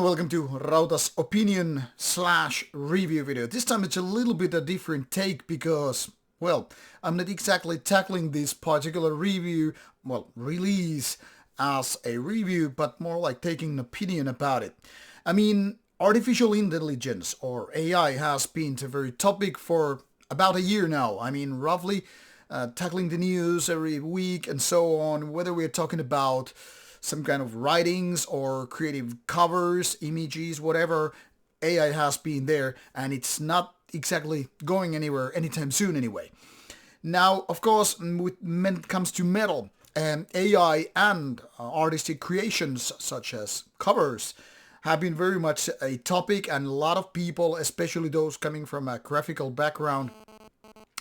welcome to Rauta's opinion slash review video. This time it's a little bit a different take because, well, I'm not exactly tackling this particular release as a review, but more like taking an opinion about it. I mean, artificial intelligence or AI has been the very topic for about a year now. I mean, roughly tackling the news every week and so on, whether we're talking about some kind of writings or creative covers, images, whatever, AI has been there and it's not exactly going anywhere anytime soon anyway. Now, of course, when it comes to metal, AI and artistic creations such as covers have been very much a topic, and a lot of people, especially those coming from a graphical background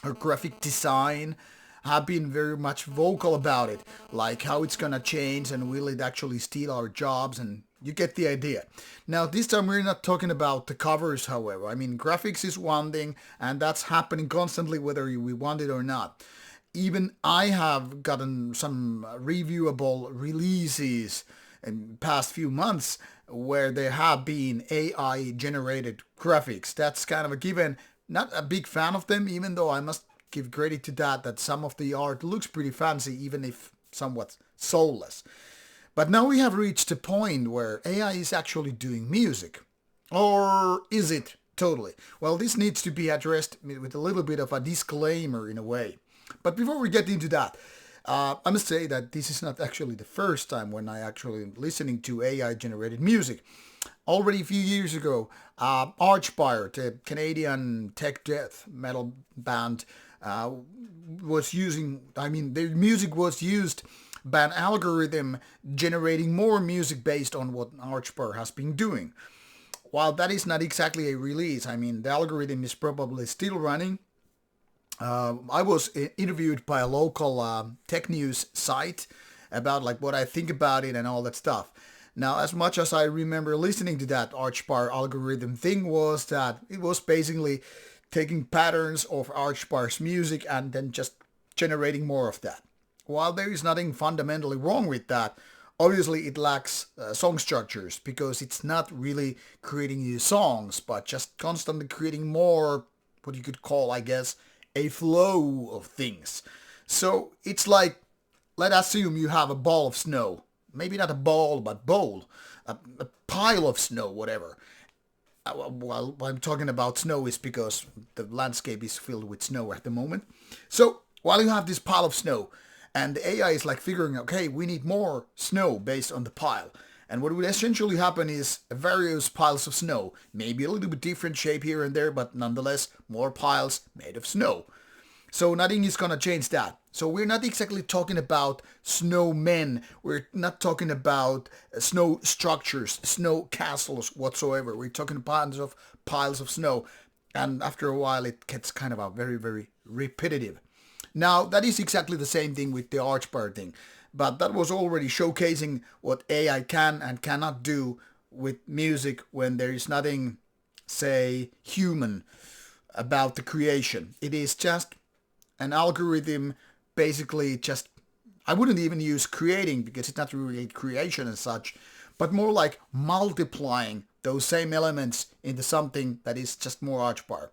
or graphic design, have been very much vocal about it, like how it's gonna change and will it actually steal our jobs, and you get the idea. Now this time we're not talking about the covers, however. I mean, graphics is one thing and that's happening constantly whether we want it or not. Even I have gotten some reviewable releases in past few months where there have been AI generated graphics. That's kind of a given. Not a big fan of them, even though I must give credit to that some of the art looks pretty fancy, even if somewhat soulless. But now we have reached a point where AI is actually doing music. Or is it totally? Well, this needs to be addressed with a little bit of a disclaimer in a way. But before we get into that, I must say that this is not actually the first time when I actually listening to AI generated music. Already a few years ago, Archpire, the Canadian tech death metal band, was using, their music was used by an algorithm generating more music based on what Archpire has been doing. While that is not exactly a release, the algorithm is probably still running. I was interviewed by a local tech news site about like what I think about it and all that stuff. Now, as much as I remember listening to that Archpire algorithm thing was that it was basically taking patterns of Archpire's music and then just generating more of that. While there is nothing fundamentally wrong with that, obviously it lacks song structures because it's not really creating new songs, but just constantly creating more, what you could call, I guess, a flow of things. So it's like, let's assume you have a ball of snow. Maybe not a ball, but bowl. A pile of snow, whatever. Well, I'm talking about snow is because the landscape is filled with snow at the moment. So while you have this pile of snow and the AI is like figuring, okay, we need more snow based on the pile. And what would essentially happen is various piles of snow, maybe a little bit different shape here and there, but nonetheless more piles made of snow. So nothing is gonna change that. So we're not exactly talking about snowmen. We're not talking about snow structures, snow castles whatsoever. We're talking piles of snow. And after a while it gets kind of a very, very repetitive. Now that is exactly the same thing with the Archpire thing. But that was already showcasing what AI can and cannot do with music when there is nothing, say, human about the creation. It is just an algorithm, basically just, I wouldn't even use creating because it's not really creation as such, but more like multiplying those same elements into something that is just more Archpire.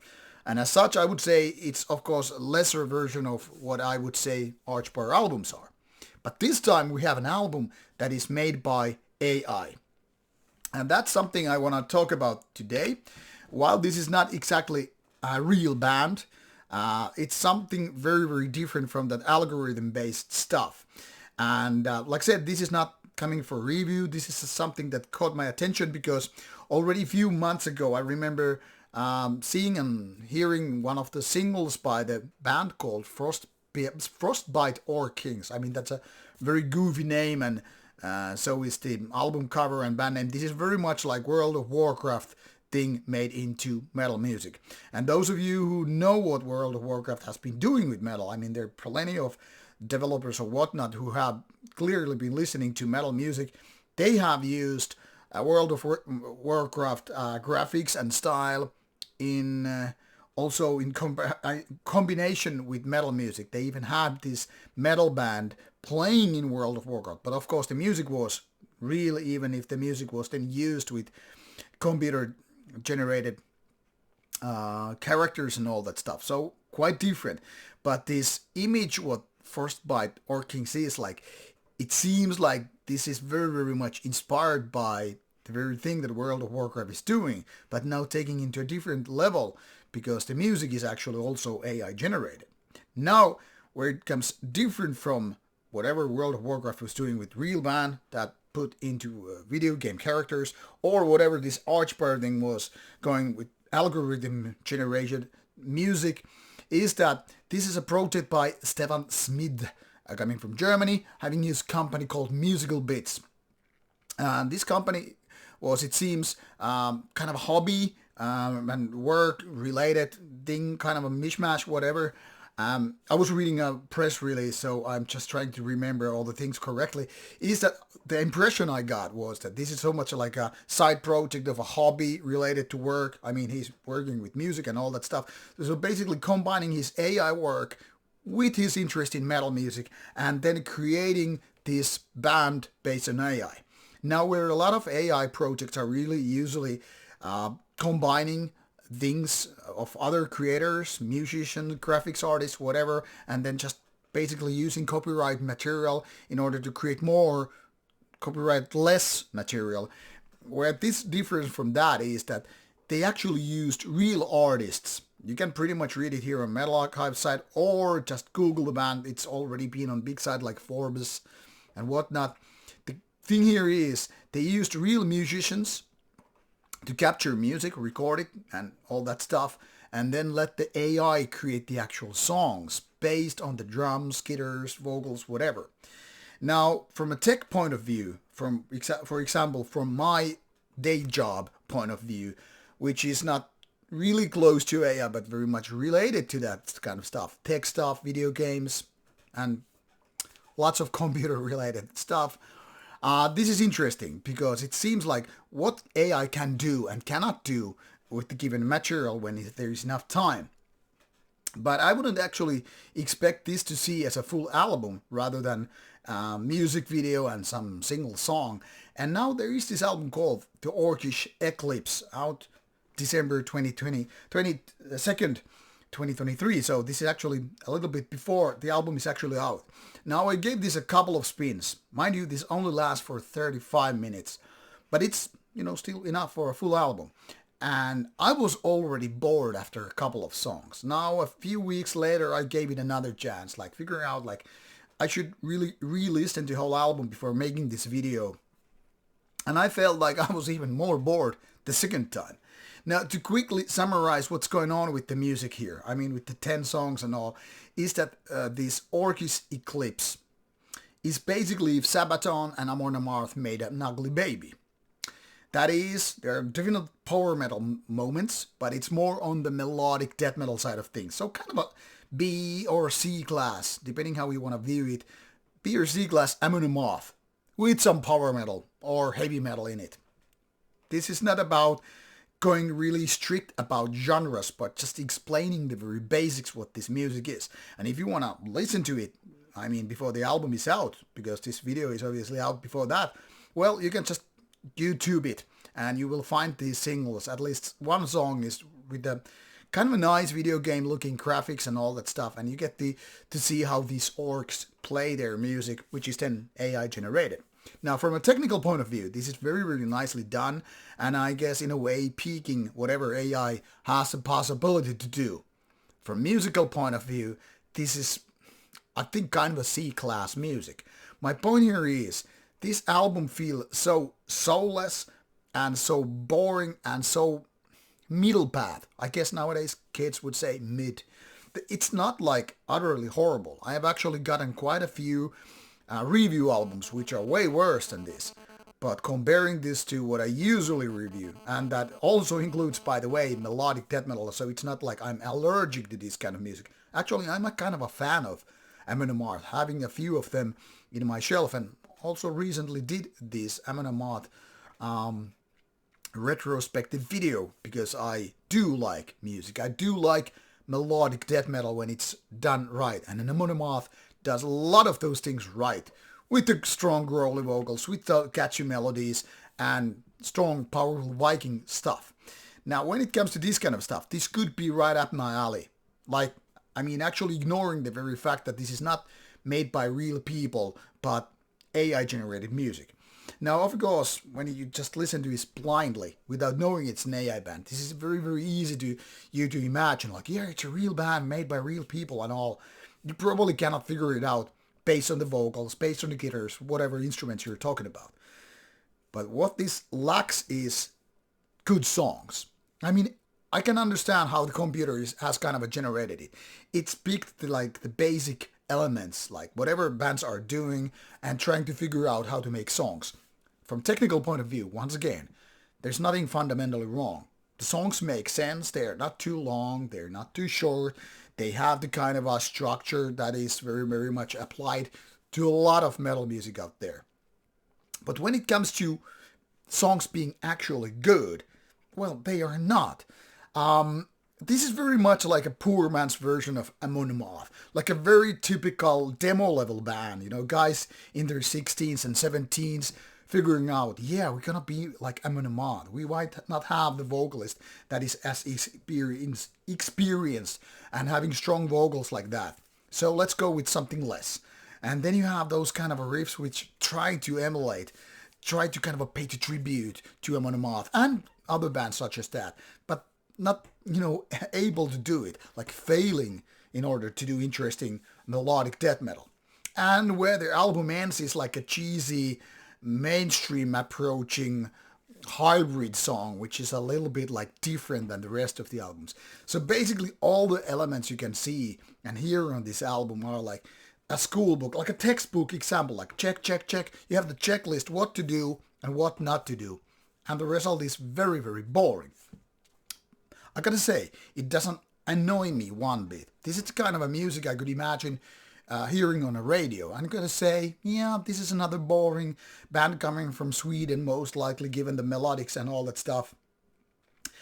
And as such, I would say it's, of course, a lesser version of what I would say Archpire albums are. But this time we have an album that is made by AI. And that's something I want to talk about today. While this is not exactly a real band, it's something very, very different from that algorithm-based stuff. And like I said, this is not coming for review. This is something that caught my attention because already a few months ago, I remember seeing and hearing one of the singles by the band called Frostbite Orckings. That's a very goofy name, and so is the album cover and band name. This is very much like World of Warcraft thing made into metal music. And those of you who know what World of Warcraft has been doing with metal, there are plenty of developers or whatnot who have clearly been listening to metal music. They have used World of Warcraft graphics and style in also in combination with metal music. They even had this metal band playing in World of Warcraft. But of course the music was real, even if the music was then used with computer generated characters and all that stuff. So quite different. But this image, what Frostbite Orckings is like, it seems like this is very, very much inspired by the very thing that World of Warcraft is doing, but now taking into a different level because the music is actually also AI generated. Now, where it comes different from whatever World of Warcraft was doing with real band that put into video game characters, or whatever this Archbar thing was going with algorithm generated music, is that this is a project by Stefan Smid, coming from Germany, having his company called Musical Bits. And this company was, it seems, kind of a hobby and work related thing, kind of a mishmash, whatever. I was reading a press release, so I'm just trying to remember all the things correctly. Is that the impression I got was that this is so much like a side project of a hobby related to work. I mean, he's working with music and all that stuff. So basically combining his AI work with his interest in metal music and then creating this band based on AI. Now, where a lot of AI projects are really usually combining things of other creators, musicians, graphics artists, whatever, and then just basically using copyright material in order to create more copyright-less material. Where this differs from that is that they actually used real artists. You can pretty much read it here on Metal Archive site, or just Google the band. It's already been on big sites like Forbes and whatnot. The thing here is they used real musicians to capture music, record it, and all that stuff, and then let the AI create the actual songs based on the drums, guitars, vocals, whatever. Now, from a tech point of view, for example, from my day job point of view, which is not really close to AI, but very much related to that kind of stuff, tech stuff, video games, and lots of computer-related stuff. This is interesting because it seems like what AI can do and cannot do with the given material when there is enough time. But I wouldn't actually expect this to see as a full album rather than music video and some single song. And now there is this album called The Orcish Eclipse, out December 22nd, 2023. So this is actually a little bit before the album is actually out. Now, I gave this a couple of spins. Mind you, this only lasts for 35 minutes, but it's, still enough for a full album. And I was already bored after a couple of songs. Now, a few weeks later, I gave it another chance, like figuring out like I should really re-listen to the whole album before making this video. And I felt like I was even more bored the second time. Now, to quickly summarize what's going on with the music here, I mean with the 10 songs and all, is that this Orcish Eclipse is basically if Sabaton and Amon Amarth made an ugly baby. That is, there are definite power metal moments, but it's more on the melodic death metal side of things. So kind of a B or C class, depending how you want to view it. B or C class Amon Amarth, with some power metal or heavy metal in it. This is not about going really strict about genres, but just explaining the very basics what this music is. And if you want to listen to it, I mean before the album is out, because this video is obviously out before that, well, you can just YouTube it and you will find these singles. At least one song is with the kind of a nice video game looking graphics and all that stuff, and you get to see how these orcs play their music, which is then AI generated. Now, from a technical point of view, this is very, very nicely done, and I guess in a way peaking whatever AI has the possibility to do. From musical point of view, this is, I think, kind of a C-class music. My point here is, this album feels so soulless and so boring and so middle path. I guess nowadays kids would say mid. It's not like utterly horrible. I have actually gotten quite a few review albums which are way worse than this, but comparing this to what I usually review, and that also includes, by the way, melodic death metal, so it's not like I'm allergic to this kind of music. Actually, I'm a kind of a fan of Amon Amarth, having a few of them in my shelf, and also recently did this Amon Amarth retrospective video because I do like music. I do like melodic death metal when it's done right, and Amon Amarth does a lot of those things right, with the strong growly vocals, with the catchy melodies, and strong, powerful Viking stuff. Now, when it comes to this kind of stuff, this could be right up my alley. Like, I mean, actually ignoring the very fact that this is not made by real people, but AI generated music. Now, of course, when you just listen to this blindly without knowing it's an AI band, this is very, very easy to you to imagine. Like, yeah, it's a real band made by real people and all. You probably cannot figure it out based on the vocals, based on the guitars, whatever instruments you're talking about. But what this lacks is good songs. I mean, I can understand how the computer has kind of a generated it. It's picked the basic elements, like whatever bands are doing, and trying to figure out how to make songs. From technical point of view, once again, there's nothing fundamentally wrong. The songs make sense. They're not too long. They're not too short. They have the kind of a structure that is very, very much applied to a lot of metal music out there. But when it comes to songs being actually good, well, they are not. This is very much like a poor man's version of Amon Amarth, like a very typical demo level band, guys in their 16s and 17s figuring out, yeah, we're gonna be like Amon Amarth. We might not have the vocalist that is as experienced and having strong vocals like that. So let's go with something less. And then you have those kind of riffs which try to emulate, try to kind of pay tribute to Amon Amarth and other bands such as that, but not, able to do it, like failing in order to do interesting melodic death metal. And where their album ends is like a cheesy, mainstream approaching hybrid song, which is a little bit like different than the rest of the albums. So basically all the elements you can see and hear on this album are like a school book, like a textbook example, like check, check, check. You have the checklist, what to do and what not to do. And the result is very, very boring. I gotta say, it doesn't annoy me one bit. This is the kind of a music I could imagine hearing on a radio. I'm gonna say, yeah, this is another boring band coming from Sweden, most likely, given the melodics and all that stuff.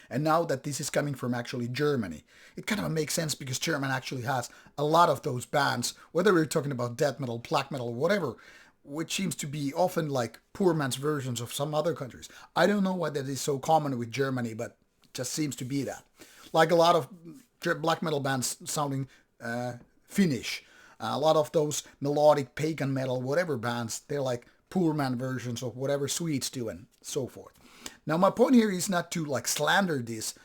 And now that this is coming from actually Germany, it kind of makes sense because Germany actually has a lot of those bands, whether we're talking about death metal, black metal, whatever, which seems to be often like poor man's versions of some other countries. I don't know why that is so common with Germany, but it just seems to be that. Like a lot of black metal bands sounding Finnish. A lot of those melodic pagan metal, whatever bands, they're like poor man versions of whatever Swedes do and so forth. Now my point here is not to like slander this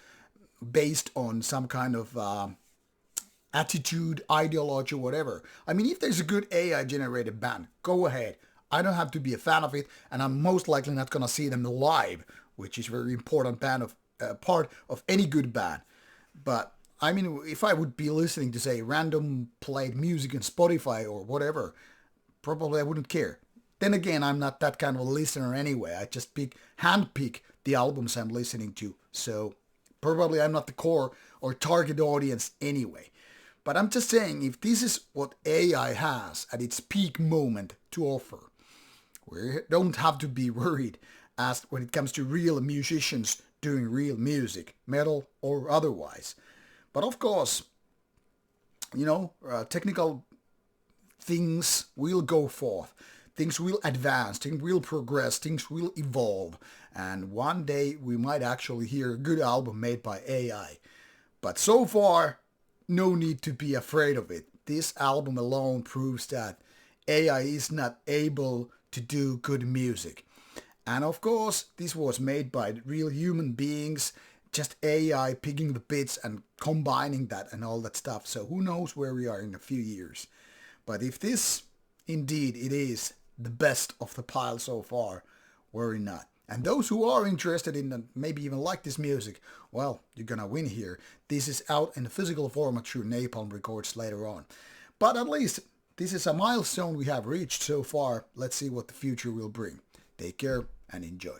based on some kind of attitude, ideology, whatever. I mean, if there's a good AI generated band, go ahead. I don't have to be a fan of it, and I'm most likely not gonna see them live, which is a very important part of any good band. But I mean, if I would be listening to, say, random played music on Spotify or whatever, probably I wouldn't care. Then again, I'm not that kind of a listener anyway. I just handpick the albums I'm listening to. So probably I'm not the core or target audience anyway. But I'm just saying, if this is what AI has at its peak moment to offer, we don't have to be worried as when it comes to real musicians doing real music, metal or otherwise. But of course, technical things will go forth. Things will advance, things will progress, things will evolve. And one day we might actually hear a good album made by AI. But so far, no need to be afraid of it. This album alone proves that AI is not able to do good music. And of course, this was made by real human beings, just AI picking the bits and combining that and all that stuff. So who knows where we are in a few years. But if this, indeed, it is the best of the pile so far, worry not. And those who are interested in and maybe even like this music, well, you're gonna win here. This is out in the physical format through Napalm Records later on. But at least this is a milestone we have reached so far. Let's see what the future will bring. Take care and enjoy.